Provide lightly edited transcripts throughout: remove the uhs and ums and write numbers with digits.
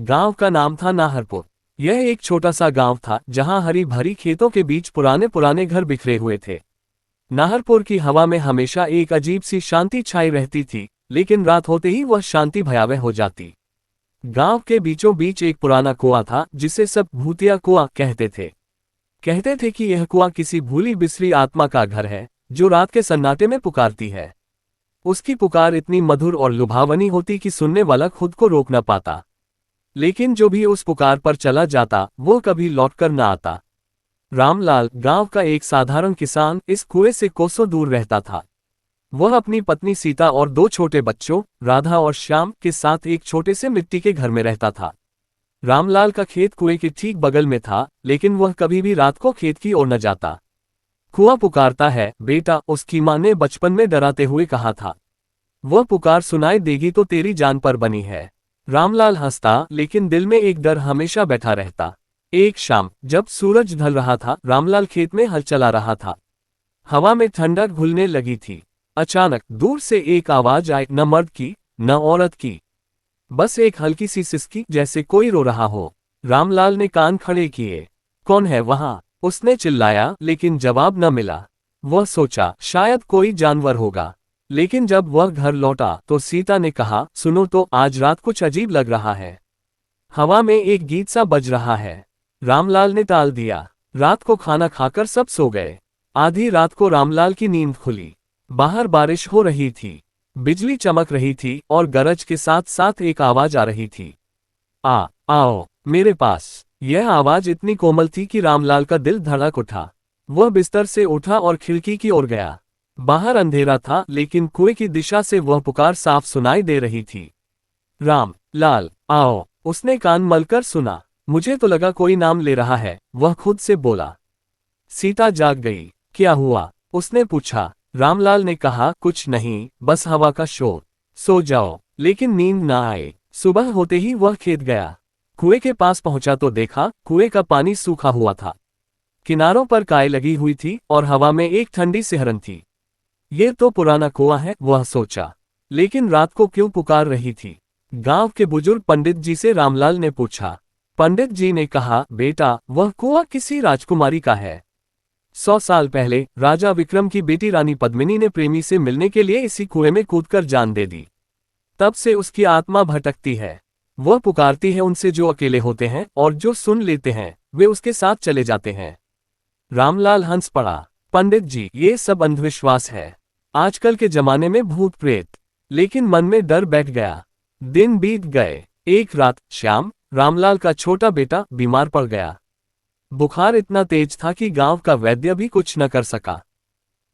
गांव का नाम था नाहरपुर। यह एक छोटा सा गांव था जहां हरी भरी खेतों के बीच पुराने पुराने घर बिखरे हुए थे। नाहरपुर की हवा में हमेशा एक अजीब सी शांति छाई रहती थी, लेकिन रात होते ही वह शांति भयावह हो जाती। गांव के बीचों बीच एक पुराना कुआं था जिसे सब भूतिया कुआं कहते थे। कहते थे कि यह कुआं किसी भूली बिसरी आत्मा का घर है जो रात के सन्नाटे में पुकारती है। उसकी पुकार इतनी मधुर और लुभावनी होती कि सुनने वाला खुद को रोक न पाता, लेकिन जो भी उस पुकार पर चला जाता वो कभी लौटकर न आता। रामलाल, गांव का एक साधारण किसान, इस कुएं से कोसों दूर रहता था। वह अपनी पत्नी सीता और दो छोटे बच्चों, राधा और श्याम, के साथ एक छोटे से मिट्टी के घर में रहता था। रामलाल का खेत कुएं के ठीक बगल में था, लेकिन वह कभी भी रात को खेत की ओर न जाता। कुआं पुकारता है बेटा, उसकी मां ने बचपन में डराते हुए कहा था। वह पुकार सुनाई देगी तो तेरी जान पर बनी है। रामलाल हंसता, लेकिन दिल में एक डर हमेशा बैठा रहता। एक शाम जब सूरज ढल रहा था, रामलाल खेत में हल चला रहा था। हवा में ठंडक घुलने लगी थी। अचानक दूर से एक आवाज आई, न मर्द की न औरत की, बस एक हल्की सी सिसकी, जैसे कोई रो रहा हो। रामलाल ने कान खड़े किए। कौन है वहां? उसने चिल्लाया, लेकिन जवाब न मिला। वह सोचा शायद कोई जानवर होगा, लेकिन जब वह घर लौटा तो सीता ने कहा, सुनो तो, आज रात कुछ अजीब लग रहा है। हवा में एक गीत सा बज रहा है। रामलाल ने टाल दिया। रात को खाना खाकर सब सो गए। आधी रात को रामलाल की नींद खुली। बाहर बारिश हो रही थी, बिजली चमक रही थी और गरज के साथ साथ एक आवाज आ रही थी, आओ मेरे पास। यह आवाज इतनी कोमल थी कि रामलाल का दिल धड़क उठा। वह बिस्तर से उठा और खिड़की की ओर गया। बाहर अंधेरा था, लेकिन कुएं की दिशा से वह पुकार साफ सुनाई दे रही थी। रामलाल, आओ। उसने कान मलकर सुना। मुझे तो लगा कोई नाम ले रहा है, वह खुद से बोला। सीता जाग गई। क्या हुआ? उसने पूछा। रामलाल ने कहा, कुछ नहीं, बस हवा का शोर। सो जाओ। लेकिन नींद ना आए। सुबह होते ही वह खेत गया। कुएं के पास पहुंचा तो देखा कुएं का पानी सूखा हुआ था। किनारों पर काई लगी हुई थी और हवा में एक ठंडी सिहरन थी। ये तो पुराना कुआं है, वह सोचा, लेकिन रात को क्यों पुकार रही थी? गांव के बुजुर्ग पंडित जी से रामलाल ने पूछा। पंडित जी ने कहा, बेटा, वह कुआं किसी राजकुमारी का है। 100 साल पहले राजा विक्रम की बेटी रानी पद्मिनी ने प्रेमी से मिलने के लिए इसी कुएं में कूदकर जान दे दी। तब से उसकी आत्मा भटकती है। वह पुकारती है उनसे जो अकेले होते हैं, और जो सुन लेते हैं वे उसके साथ चले जाते हैं। रामलाल हंस पड़ा। पंडित जी, ये सब अंधविश्वास है, आजकल के जमाने में भूत प्रेत। लेकिन मन में डर बैठ गया। दिन बीत गए। एक रात श्याम, रामलाल का छोटा बेटा, बीमार पड़ गया। बुखार इतना तेज था कि गांव का वैद्य भी कुछ न कर सका।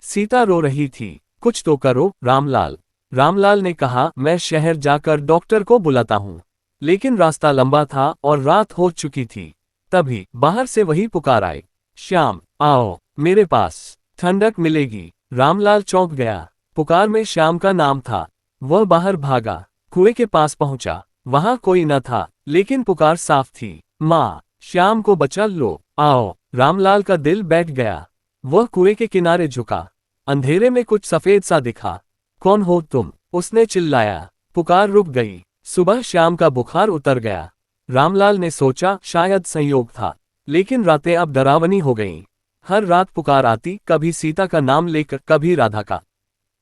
सीता रो रही थी। कुछ तो करो रामलाल। रामलाल ने कहा, मैं शहर जाकर डॉक्टर को बुलाता हूं। लेकिन रास्ता लंबा था और रात हो चुकी थी। तभी बाहर से वही पुकार आई, श्याम, आओ मेरे पास, ठंडक मिलेगी। रामलाल चौंक गया। पुकार में श्याम का नाम था। वह बाहर भागा, कुएं के पास पहुंचा। वहां कोई न था, लेकिन पुकार साफ थी, माँ, श्याम को बचा लो, आओ। रामलाल का दिल बैठ गया। वह कुएं के किनारे झुका। अंधेरे में कुछ सफेद सा दिखा। कौन हो तुम? उसने चिल्लाया। पुकार रुक गई। सुबह श्याम का बुखार उतर गया। रामलाल ने सोचा शायद संयोग था, लेकिन रातें अब डरावनी हो गईं। हर रात पुकार आती, कभी सीता का नाम लेकर, कभी राधा का।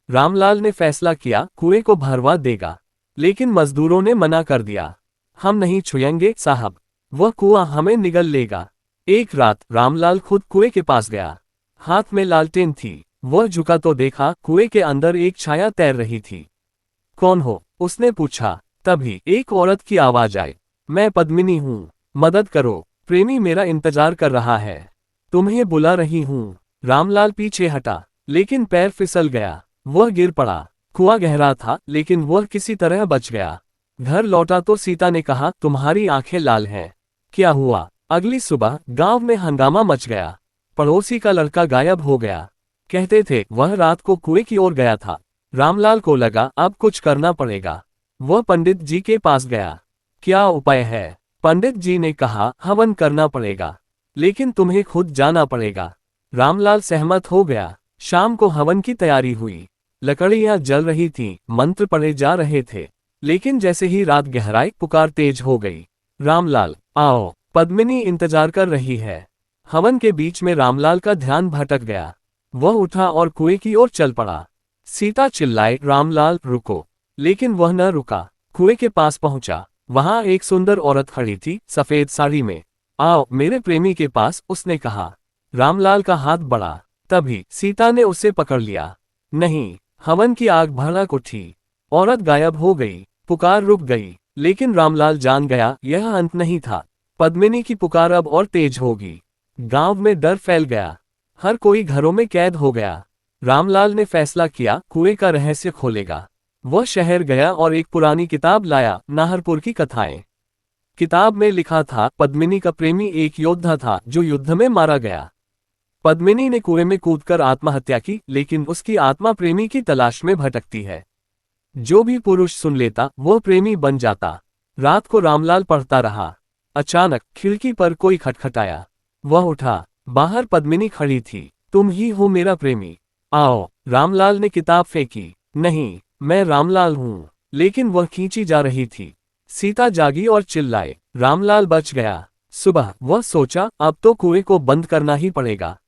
रामलाल ने फैसला किया कुएं को भरवा देगा, लेकिन मजदूरों ने मना कर दिया। हम नहीं छुएंगे साहब, वह कुआं हमें निगल लेगा। एक रात रामलाल खुद कुएं के पास गया। हाथ में लालटेन थी। वह झुका तो देखा कुएं के अंदर एक छाया तैर रही थी। कौन हो? उसने पूछा। तभी एक औरत की आवाज आई, मैं पद्मिनी हूँ, मदद करो, प्रेमी मेरा इंतजार कर रहा है, तुम्हें बुला रही हूँ। रामलाल पीछे हटा, लेकिन पैर फिसल गया। वह गिर पड़ा। कुआं गहरा था, लेकिन वह किसी तरह बच गया। घर लौटा तो सीता ने कहा, तुम्हारी आंखें लाल हैं, क्या हुआ? अगली सुबह गांव में हंगामा मच गया। पड़ोसी का लड़का गायब हो गया। कहते थे वह रात को कुएं की ओर गया था। रामलाल को लगा अब कुछ करना पड़ेगा। वह पंडित जी के पास गया। क्या उपाय है? पंडित जी ने कहा, हवन करना पड़ेगा, लेकिन तुम्हें खुद जाना पड़ेगा। रामलाल सहमत हो गया। शाम को हवन की तैयारी हुई। लकड़ियां जल रही थीं, मंत्र पढ़े जा रहे थे। लेकिन जैसे ही रात गहराई, पुकार तेज हो गई। रामलाल, आओ, पद्मिनी इंतजार कर रही है। हवन के बीच में रामलाल का ध्यान भटक गया। वह उठा और कुएं की ओर चल पड़ा। सीता चिल्लाए, रामलाल रुको, लेकिन वह न रुका। कुएं के पास पहुंचा। वहां एक सुंदर औरत खड़ी थी, सफेद साड़ी में। आओ मेरे प्रेमी के पास, उसने कहा। रामलाल का हाथ बढ़ा। तभी सीता ने उसे पकड़ लिया। नहीं, हवन की आग भड़क उठी। औरत गायब हो गई। पुकार रुक गई। लेकिन रामलाल जान गया यह अंत नहीं था। पद्मिनी की पुकार अब और तेज होगी। गांव में डर फैल गया। हर कोई घरों में कैद हो गया। रामलाल ने फैसला किया, कुएं का रहस्य खोलेगा। वह शहर गया और एक पुरानी किताब लाया, नाहरपुर की कथाएं। किताब में लिखा था, पद्मिनी का प्रेमी एक योद्धा था जो युद्ध में मारा गया। पद्मिनी ने कुएं में कूदकर आत्महत्या की, लेकिन उसकी आत्मा प्रेमी की तलाश में भटकती है। जो भी पुरुष सुन लेता वह प्रेमी बन जाता। रात को रामलाल पढ़ता रहा। अचानक खिड़की पर कोई खटखटाया। वह उठा। बाहर पद्मिनी खड़ी थी। तुम ही हो मेरा प्रेमी, आओ। रामलाल ने किताब फेंकी। नहीं, मैं रामलाल हूं। लेकिन वह खींची जा रही थी। सीता जागी और चिल्लाए, रामलाल बच गया। सुबह वह सोचा, अब तो कुएं को बंद करना ही पड़ेगा।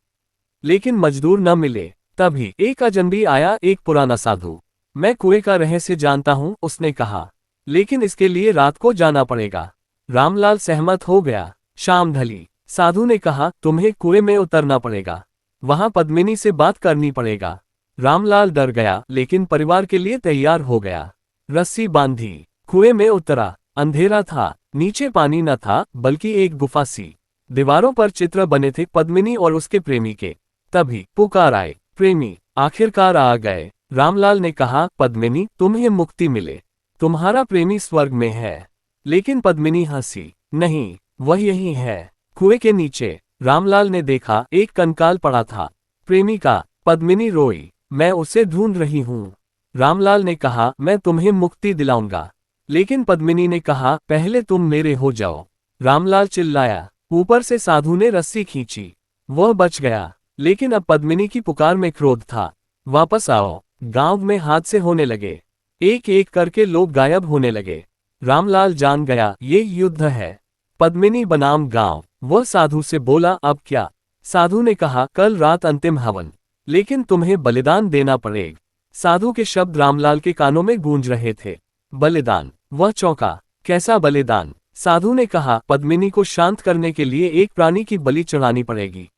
लेकिन मजदूर न मिले। तभी एक अजनबी आया, एक पुराना साधु। मैं कुएं का रहस्य जानता हूं, उसने कहा, लेकिन इसके लिए रात को जाना पड़ेगा। रामलाल सहमत हो गया। शाम ढली। साधु ने कहा, तुम्हें कुएं में उतरना पड़ेगा। वहां पद्मिनी से बात करनी पड़ेगा। रामलाल डर गया, लेकिन परिवार के लिए तैयार हो गया। रस्सी बांधी, कुएं में उतरा। अंधेरा था। नीचे पानी न था, बल्कि एक गुफा सी। दीवारों पर चित्र बने थे, पद्मिनी और उसके प्रेमी के। तभी पुकार आए, प्रेमी आखिरकार आ गए। रामलाल ने कहा, पद्मिनी तुम्हें मुक्ति मिले। तुम्हारा प्रेमी स्वर्ग में है। लेकिन पद्मिनी हंसी, नहीं, वह यही है। कुएं के नीचे रामलाल ने देखा, एक कंकाल पड़ा था। प्रेमी का। पद्मिनी रोई, मैं उसे ढूंढ रही हूँ। रामलाल ने कहा, मैं तुम्हें मुक्ति दिलाऊंगा। लेकिन पद्मिनी ने कहा, पहले तुम मेरे हो जाओ। रामलाल चिल्लाया। ऊपर से साधु ने रस्सी खींची। वह बच गया। लेकिन अब पद्मिनी की पुकार में क्रोध था। वापस आओ। गांव में हादसे होने लगे। एक एक करके लोग गायब होने लगे। रामलाल जान गया, ये युद्ध है। पद्मिनी बनाम गांव। वह साधु से बोला, अब क्या? साधु ने कहा, कल रात अंतिम हवन, लेकिन तुम्हें बलिदान देना पड़ेगा। साधु के शब्द रामलाल के कानों में गूंज रहे थे। बलिदान। वह चौंका। कैसा बलिदान? साधु ने कहा, पद्मिनी को शांत करने के लिए एक प्राणी की बलि चढ़ानी पड़ेगी।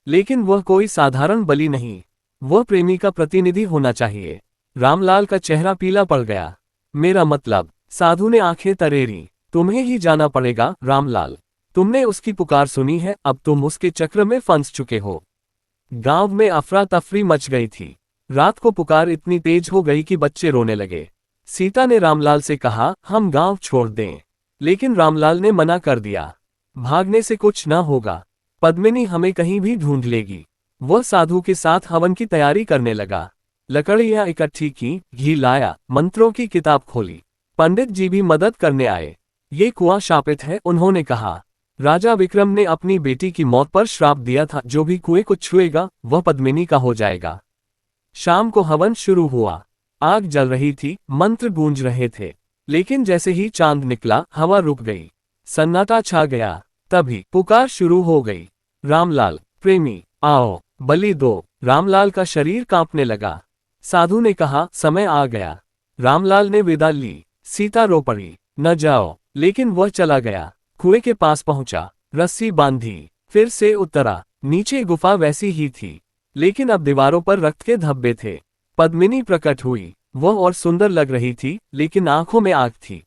लेकिन वह कोई साधारण बलि नहीं, वह प्रेमी का प्रतिनिधि होना चाहिए। रामलाल का चेहरा पीला पड़ गया। मेरा मतलब? साधु ने आंखें तरेरी। तुम्हें ही जाना पड़ेगा रामलाल। तुमने उसकी पुकार सुनी है, अब तुम उसके चक्र में फंस चुके हो। गांव में अफरा तफरी मच गई थी। रात को पुकार इतनी तेज हो गई कि बच्चे रोने लगे। सीता ने रामलाल से कहा, हम गांव छोड़ दें। लेकिन रामलाल ने मना कर दिया। भागने से कुछ न होगा। पद्मिनी हमें कहीं भी ढूंढ लेगी। वह साधु के साथ हवन की तैयारी करने लगा। लकड़ियां इकट्ठी की, घी लाया, मंत्रों की किताब खोली। पंडित जी भी मदद करने आए। ये कुआं शापित है, उन्होंने कहा। राजा विक्रम ने अपनी बेटी की मौत पर श्राप दिया था, जो भी कुएं को छुएगा वह पद्मिनी का हो जाएगा। शाम को हवन शुरू हुआ। आग जल रही थी, मंत्र गूंज रहे थे। लेकिन जैसे ही चांद निकला, हवा रुक गई। सन्नाटा छा गया। तभी पुकार शुरू हो गई, रामलाल प्रेमी आओ, बलि दो। रामलाल का शरीर कांपने लगा। साधु ने कहा, समय आ गया। रामलाल ने विदा ली। सीता रो पड़ी, न जाओ। लेकिन वह चला गया। कुएं के पास पहुंचा, रस्सी बांधी, फिर से उतरा। नीचे गुफा वैसी ही थी, लेकिन अब दीवारों पर रक्त के धब्बे थे। पद्मिनी प्रकट हुई। वह और सुंदर लग रही थी, लेकिन आंखों में आग थी।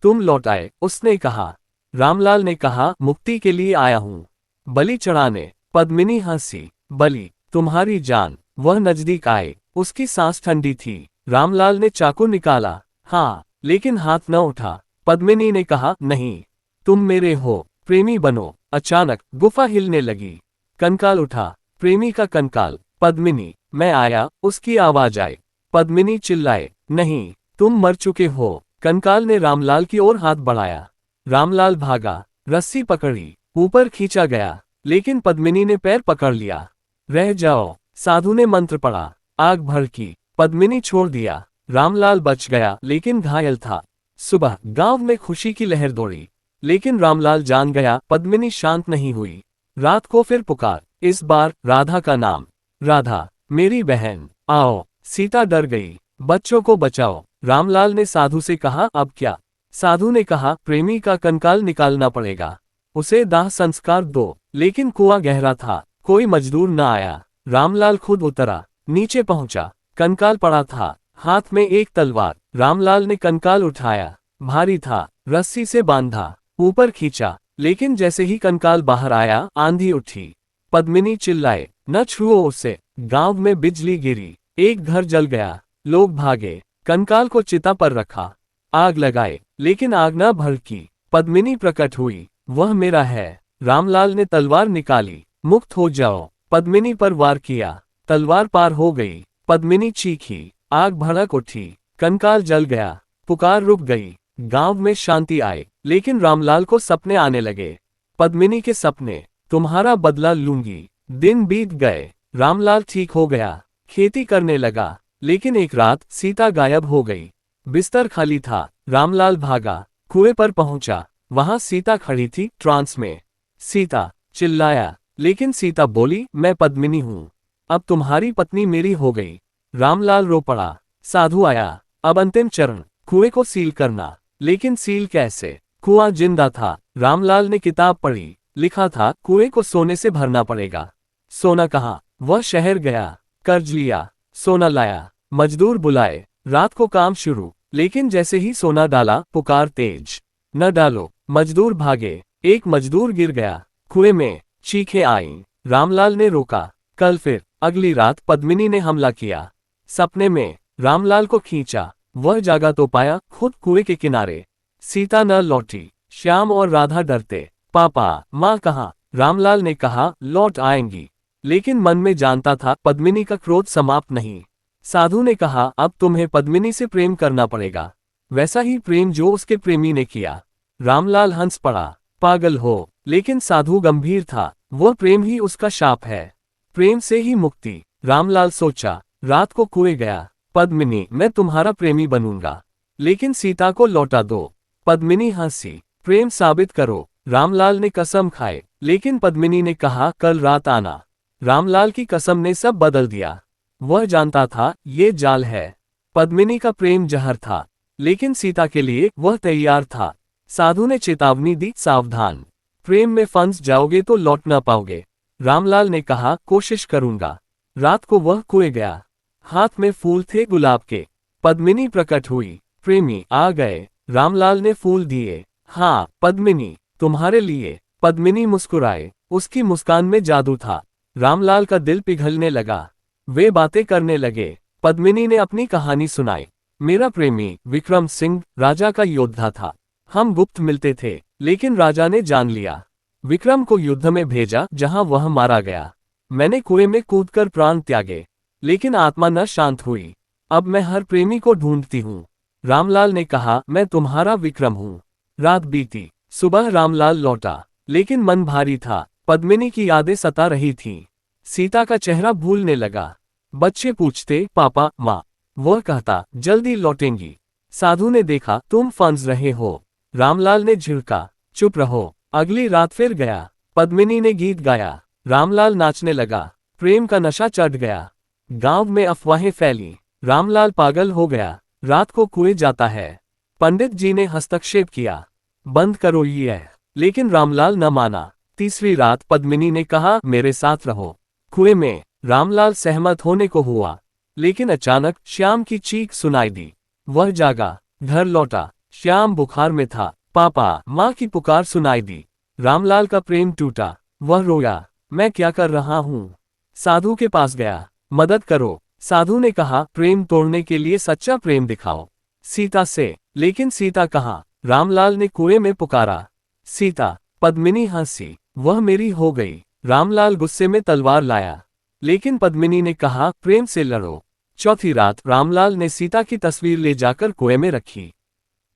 तुम लौट आए, उसने कहा। रामलाल ने कहा, मुक्ति के लिए आया हूं, बलि चढ़ाने। पद्मिनी हंसी, बलि? तुम्हारी जान? वह नजदीक आए। उसकी सांस ठंडी थी। रामलाल ने चाकू निकाला। हाँ, लेकिन हाथ न उठा। पद्मिनी ने कहा, नहीं, तुम मेरे हो, प्रेमी बनो। अचानक गुफा हिलने लगी। कंकाल उठा, प्रेमी का कंकाल। पद्मिनी, मैं आया, उसकी आवाज आई। पद्मिनी चिल्लाए, नहीं, तुम मर चुके हो। कंकाल ने रामलाल की ओर हाथ बढ़ाया। रामलाल भागा। रस्सी पकड़ी, ऊपर खींचा गया, लेकिन पद्मिनी ने पैर पकड़ लिया। रह जाओ। साधु ने मंत्र पढ़ा। आग भड़की। पद्मिनी छोड़ दिया। रामलाल बच गया, लेकिन घायल था। सुबह गांव में खुशी की लहर दौड़ी। लेकिन रामलाल जान गया पद्मिनी शांत नहीं हुई। रात को फिर पुकार, इस बार राधा का नाम। राधा, मेरी बहन, आओ। सीता डर गई। बच्चों को बचाओ। रामलाल ने साधु से कहा, अब क्या? साधु ने कहा, प्रेमी का कंकाल निकालना पड़ेगा, उसे दाह संस्कार दो। लेकिन कुआं गहरा था, कोई मजदूर न आया। रामलाल खुद उतरा, नीचे पहुंचा। कंकाल पड़ा था, हाथ में एक तलवार। रामलाल ने कंकाल उठाया, भारी था, रस्सी से बांधा, ऊपर खींचा। लेकिन जैसे ही कंकाल बाहर आया, आंधी उठी। पद्मिनी चिल्लाए, न छुओ उसे। गांव में बिजली गिरी, एक घर जल गया, लोग भागे। कंकाल को चिता पर रखा, आग लगाए, लेकिन आग न भड़की। पद्मिनी प्रकट हुई, वह मेरा है। रामलाल ने तलवार निकाली, मुक्त हो जाओ। पद्मिनी पर वार किया, तलवार पार हो गई। पद्मिनी चीखी, आग भड़क उठी, कंकाल जल गया। पुकार रुक गई, गांव में शांति आई। लेकिन रामलाल को सपने आने लगे, पद्मिनी के सपने, तुम्हारा बदला लूंगी। दिन बीत गए, रामलाल ठीक हो गया, खेती करने लगा। लेकिन एक रात सीता गायब हो गई। बिस्तर खाली था। रामलाल भागा, कुएं पर पहुंचा। वहां सीता खड़ी थी, ट्रांस में। सीता, चिल्लाया, लेकिन सीता बोली, मैं पद्मिनी हूं, अब तुम्हारी पत्नी मेरी हो गई। रामलाल रो पड़ा। साधु आया, अब अंतिम चरण, कुएं को सील करना। लेकिन सील कैसे? कुआं जिंदा था। रामलाल ने किताब पढ़ी, लिखा था, कुएं को सोने से भरना पड़ेगा। सोना कहाँ? वह शहर गया, कर्ज लिया, सोना लाया, मजदूर बुलाए, रात को काम शुरू। लेकिन जैसे ही सोना डाला, पुकार तेज, न डालो। मजदूर भागे, एक मजदूर गिर गया कुएं में, चीखें आईं। रामलाल ने रोका। कल फिर, अगली रात पद्मिनी ने हमला किया। सपने में रामलाल को खींचा, वह जागा तो पाया खुद कुएं के किनारे। सीता न लौटी। श्याम और राधा डरते, पापा, माँ कहाँ? रामलाल ने कहा, लौट आएंगी। लेकिन मन में जानता था पद्मिनी का क्रोध समाप्त नहीं। साधु ने कहा, अब तुम्हें पद्मिनी से प्रेम करना पड़ेगा, वैसा ही प्रेम जो उसके प्रेमी ने किया। रामलाल हंस पड़ा, पागल हो। लेकिन साधु गंभीर था, वह प्रेम ही उसका शाप है, प्रेम से ही मुक्ति। रामलाल सोचा। रात को कुएं गया, पद्मिनी, मैं तुम्हारा प्रेमी बनूंगा, लेकिन सीता को लौटा दो। पद्मिनी हंसी, प्रेम साबित करो। रामलाल ने कसम खाए, लेकिन पद्मिनी ने कहा, कल रात आना। रामलाल की कसम ने सब बदल दिया। वह जानता था ये जाल है। पद्मिनी का प्रेम जहर था, लेकिन सीता के लिए वह तैयार था। साधु ने चेतावनी दी, सावधान, प्रेम में फंस जाओगे तो लौट ना पाओगे। रामलाल ने कहा, कोशिश करूंगा। रात को वह कुएं गया, हाथ में फूल थे गुलाब के। पद्मिनी प्रकट हुई, प्रेमी आ गए। रामलाल ने फूल दिए। हाँ पद्मिनी, तुम्हारे लिए। पद्मिनी मुस्कुराए, उसकी मुस्कान में जादू था। रामलाल का दिल पिघलने लगा। वे बातें करने लगे। पद्मिनी ने अपनी कहानी सुनाई। मेरा प्रेमी विक्रम सिंह राजा का योद्धा था। हम गुप्त मिलते थे, लेकिन राजा ने जान लिया। विक्रम को युद्ध में भेजा, जहां वह मारा गया। मैंने कुएं में कूदकर प्राण त्यागे, लेकिन आत्मा न शांत हुई। अब मैं हर प्रेमी को ढूंढती हूँ। रामलाल ने कहा, मैं तुम्हारा विक्रम हूँ। रात बीती, सुबह रामलाल लौटा, लेकिन मन भारी था। पद्मिनी की यादें सता रही थीं। सीता का चेहरा भूलने लगा। बच्चे पूछते, पापा, माँ? वह कहता, जल्दी लौटेंगी। साधु ने देखा, तुम फंस रहे हो। रामलाल ने झिड़का, चुप रहो। अगली रात फिर गया। पद्मिनी ने गीत गाया। रामलाल नाचने लगा। प्रेम का नशा चढ़ गया। गांव में अफवाहें फैली। रामलाल पागल हो गया, रात को कुएं जाता है। पंडित जी ने हस्तक्षेप किया, बंद करो ये, लेकिन रामलाल न माना। तीसरी रात पद्मिनी ने कहा, मेरे साथ रहो। कुएं में रामलाल सहमत होने को हुआ, लेकिन अचानक श्याम की चीख सुनाई दी। वह जागा, घर लौटा। श्याम बुखार में था। पापा, माँ की पुकार सुनाई दी। रामलाल का प्रेम टूटा। वह रोया, मैं क्या कर रहा हूँ? साधु के पास गया, मदद करो। साधु ने कहा, प्रेम तोड़ने के लिए सच्चा प्रेम दिखाओ सीता से। लेकिन सीता कहाँ? रामलाल ने कुएं में पुकारा, सीता। पद्मिनी हंसी, वह मेरी हो गई। रामलाल गुस्से में तलवार लाया, लेकिन पद्मिनी ने कहा, प्रेम से लड़ो। चौथी रात रामलाल ने सीता की तस्वीर ले जाकर कुएं में रखी।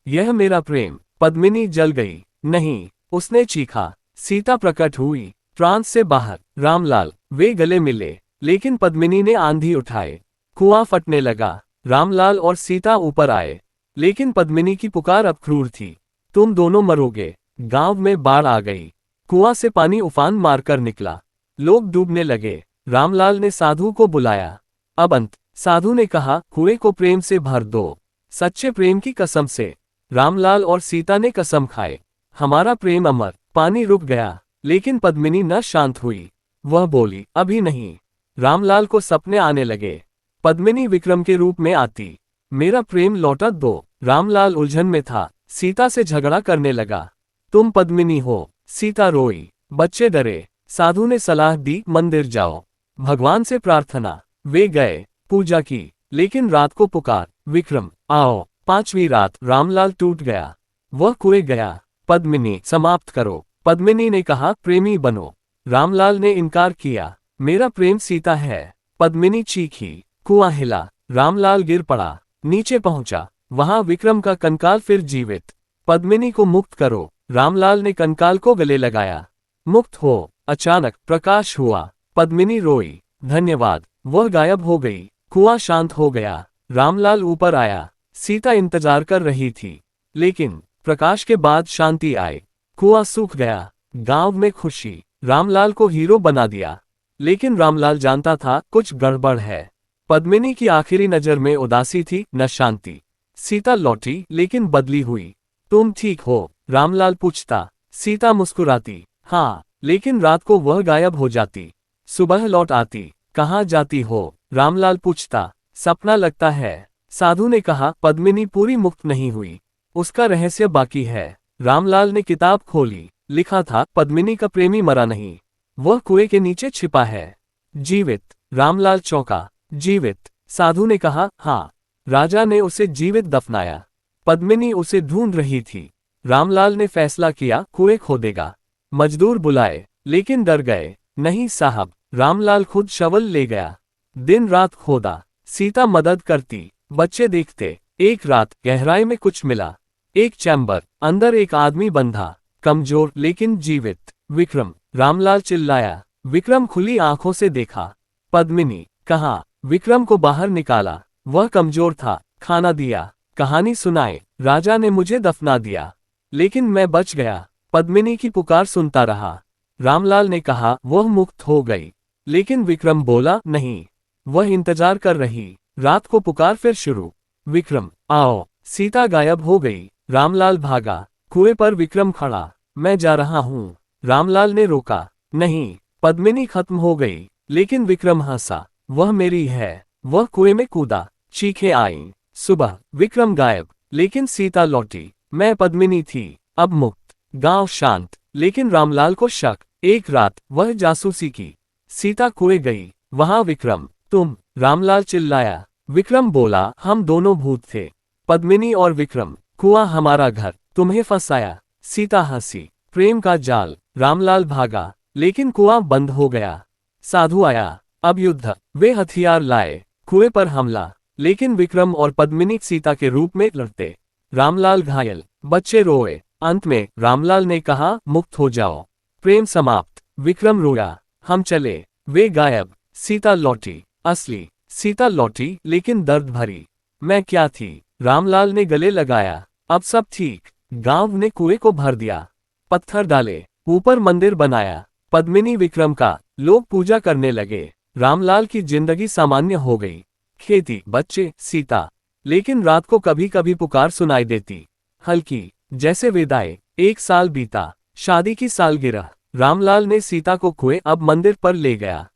यह मेरा प्रेम। पद्मिनी जल गई। नहीं, उसने चीखा। सीता प्रकट हुई, ट्रांस से बाहर। रामलाल, वे गले मिले, लेकिन पद्मिनी ने आंधी उठाए। कुआं फटने लगा। रामलाल और सीता ऊपर आए, लेकिन पद्मिनी की पुकार अब क्रूर थी, तुम दोनों मरोगे। गांव में बाढ़ आ गई। कुआं से पानी उफान मारकर निकला। लोग डूबने लगे। रामलाल ने साधु को बुलाया। अब अंत। साधु ने कहा, कुएं को प्रेम से भर दो, सच्चे प्रेम की कसम से। रामलाल और सीता ने कसम खाए, हमारा प्रेम अमर। पानी रुक गया, लेकिन पद्मिनी न शांत हुई। वह बोली, अभी नहीं। रामलाल को सपने आने लगे, पद्मिनी विक्रम के रूप में आती। मेरा प्रेम लौटा दो। रामलाल उलझन में था, सीता से झगड़ा करने लगा। तुम पद्मिनी हो। सीता रोई, बच्चे डरे। साधु ने सलाह दी, मंदिर जाओ, भगवान से प्रार्थना। वे गए, पूजा की, लेकिन रात को पुकार, विक्रम आओ। 5वीं रात रामलाल टूट गया। वह कुएं गया। पद्मिनी, समाप्त करो। पद्मिनी ने कहा, प्रेमी बनो। रामलाल ने इनकार किया, मेरा प्रेम सीता है। पद्मिनी चीखी, कुआं हिला। रामलाल गिर पड़ा, नीचे पहुंचा। वहां विक्रम का कंकाल फिर जीवित। पद्मिनी को मुक्त करो। रामलाल ने कंकाल को गले लगाया, मुक्त हो। अचानक प्रकाश हुआ। पद्मिनी रोई, धन्यवाद। वह गायब हो गई। कुआं शांत हो गया। रामलाल ऊपर आया। सीता इंतजार कर रही थी, लेकिन प्रकाश के बाद शांति आई। कुआं सूख गया। गांव में खुशी। रामलाल को हीरो बना दिया। लेकिन रामलाल जानता था, कुछ गड़बड़ है। पद्मिनी की आखिरी नजर में उदासी थी, न शांति। सीता लौटी, लेकिन बदली हुई। तुम ठीक हो? रामलाल पूछता। सीता मुस्कुराती, हाँ, लेकिन रात को वह गायब हो जाती, सुबह लौट आती। कहाँ जाती हो? रामलाल पूछता। सपना लगता है। साधु ने कहा, पद्मिनी पूरी मुक्त नहीं हुई, उसका रहस्य बाकी है। रामलाल ने किताब खोली। लिखा था, पद्मिनी का प्रेमी मरा नहीं, वह कुएं के नीचे छिपा है, जीवित। रामलाल चौंका। जीवित? साधु ने कहा, हाँ, राजा ने उसे जीवित दफनाया। पद्मिनी उसे ढूंढ रही थी। रामलाल ने फैसला किया, कुएं खोदेगा। मजदूर बुलाए, लेकिन डर गए। नहीं साहब। रामलाल खुद शवल ले गया। दिन रात खोदा। सीता मदद करती, बच्चे देखते। एक रात गहराई में कुछ मिला। एक चैम्बर, अंदर एक आदमी बंधा, कमजोर लेकिन जीवित। विक्रम। रामलाल चिल्लाया। विक्रम खुली आंखों से देखा। पद्मिनी। कहाँ? विक्रम को बाहर निकाला। वह कमजोर था। खाना दिया, कहानी सुनाए। राजा ने मुझे दफना दिया, लेकिन मैं बच गया। पद्मिनी की पुकार सुनता रहा। रामलाल ने कहा, वह मुक्त हो गई। लेकिन विक्रम बोला, नहीं, वह इंतजार कर रही। रात को पुकार फिर शुरू। विक्रम आओ। सीता गायब हो गई। रामलाल भागा। कुएं पर विक्रम खड़ा। मैं जा रहा हूँ। रामलाल ने रोका। नहीं। पद्मिनी खत्म हो गई, लेकिन विक्रम हंसा। वह मेरी है। वह कुएं में कूदा। चीखें आईं। सुबह विक्रम गायब, लेकिन सीता लौटी। मैं पद्मिनी थी, अब मुक्त। गांव शांत, लेकिन रामलाल को शक। एक रात वह जासूसी की। सीता कुएं गई, वहां विक्रम। तुम? रामलाल चिल्लाया। विक्रम बोला, हम दोनों भूत थे, पद्मिनी और विक्रम। कुआं हमारा घर, तुम्हें फंसाया। सीता हंसी। प्रेम का जाल। रामलाल भागा, लेकिन कुआं बंद हो गया। साधु आया। अब युद्ध। वे हथियार लाए। कुएं पर हमला, लेकिन विक्रम और पद्मिनी सीता के रूप में लड़ते। रामलाल घायल, बच्चे रोए। अंत में रामलाल ने कहा, मुक्त हो जाओ, प्रेम समाप्त। विक्रम रोया। हम चले। वे गायब। सीता लौटी। असली सीता लौटी, लेकिन दर्द भरी। मैं क्या थी? रामलाल ने गले लगाया। अब सब ठीक। गांव ने कुएं को भर दिया, पत्थर डाले, ऊपर मंदिर बनाया। पद्मिनी विक्रम का। लोग पूजा करने लगे। रामलाल की जिंदगी सामान्य हो गई। खेती, बच्चे, सीता। लेकिन रात को कभी कभी पुकार सुनाई देती, हल्की, जैसे विदाई। 1 साल बीता। शादी की सालगिरह। रामलाल ने सीता को कुएं अब मंदिर पर ले गया।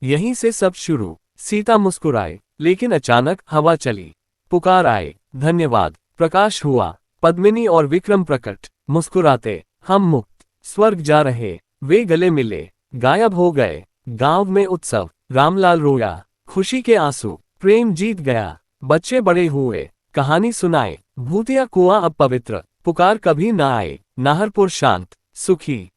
यहीं से सब शुरू। सीता मुस्कुराए, लेकिन अचानक हवा चली। पुकार आए, धन्यवाद। प्रकाश हुआ। पद्मिनी और विक्रम प्रकट, मुस्कुराते। हम मुक्त, स्वर्ग जा रहे। वे गले मिले, गायब हो गए। गांव में उत्सव। रामलाल रोया, खुशी के आंसू। प्रेम जीत गया। बच्चे बड़े हुए। कहानी सुनाए। भूतिया कुआं अब पवित्र। पुकार कभी ना आए। नाहरपुर शांत, सुखी।